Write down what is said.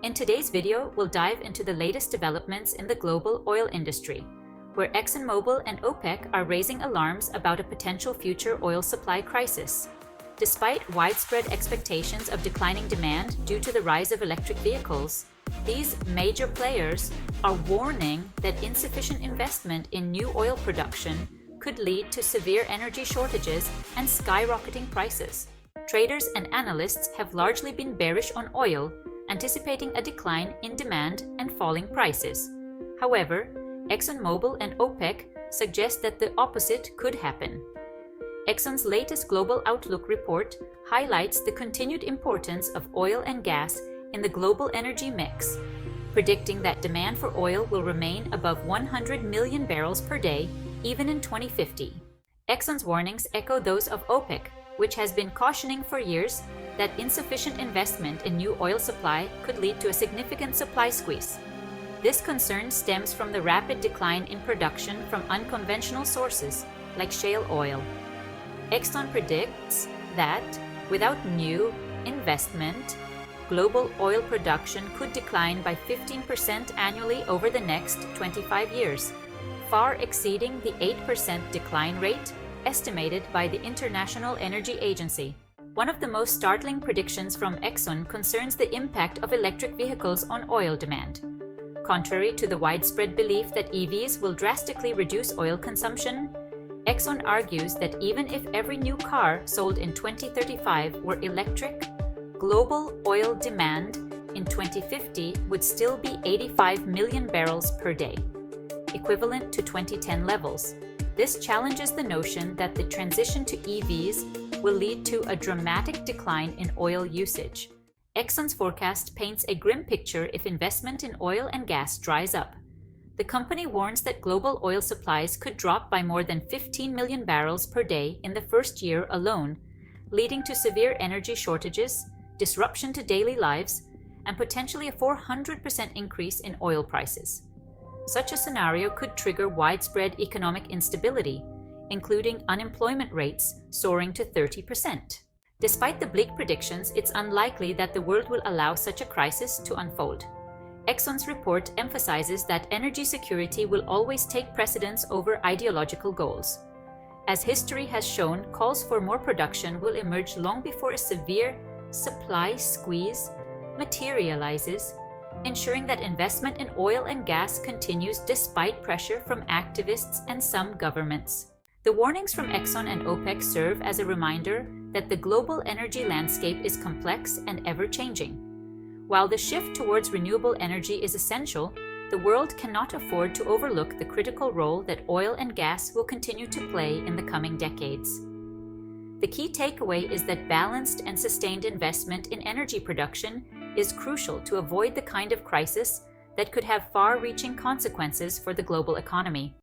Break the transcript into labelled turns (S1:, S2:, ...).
S1: In today's video, we'll dive into the latest developments in the global oil industry, where ExxonMobil and OPEC are raising alarms about a potential future oil supply crisis. Despite widespread expectations of declining demand due to the rise of electric vehicles, these major players are warning that insufficient investment in new oil production could lead to severe energy shortages and skyrocketing prices. Traders and analysts have largely been bearish on oil, anticipating a decline in demand and falling prices. However, ExxonMobil and OPEC suggest that the opposite could happen. Exxon's latest Global Outlook report highlights the continued importance of oil and gas in the global energy mix, predicting that demand for oil will remain above 100 million barrels per day even in 2050. Exxon's warnings echo those of OPEC, which has been cautioning for years that insufficient investment in new oil supply could lead to a significant supply squeeze. This concern stems from the rapid decline in production from unconventional sources like shale oil. Exxon predicts that, without new investment, global oil production could decline by 15% annually over the next 25 years, far exceeding the 8% decline rate estimated by the International Energy Agency. One of the most startling predictions from Exxon concerns the impact of electric vehicles on oil demand. Contrary to the widespread belief that EVs will drastically reduce oil consumption, Exxon argues that even if every new car sold in 2035 were electric, global oil demand in 2050 would still be 85 million barrels per day, equivalent to 2010 levels. This challenges the notion that the transition to EVs will lead to a dramatic decline in oil usage. Exxon's forecast paints a grim picture if investment in oil and gas dries up. The company warns that global oil supplies could drop by more than 15 million barrels per day in the first year alone, leading to severe energy shortages, disruption to daily lives, and potentially a 400% increase in oil prices. Such a scenario could trigger widespread economic instability, including unemployment rates soaring to 30%. Despite the bleak predictions, it's unlikely that the world will allow such a crisis to unfold. Exxon's report emphasizes that energy security will always take precedence over ideological goals. As history has shown, calls for more production will emerge long before a severe supply squeeze materializes, ensuring that investment in oil and gas continues despite pressure from activists and some governments. The warnings from Exxon and OPEC serve as a reminder that the global energy landscape is complex and ever-changing. While the shift towards renewable energy is essential, the world cannot afford to overlook the critical role that oil and gas will continue to play in the coming decades. The key takeaway is that balanced and sustained investment in energy production is crucial to avoid the kind of crisis that could have far-reaching consequences for the global economy.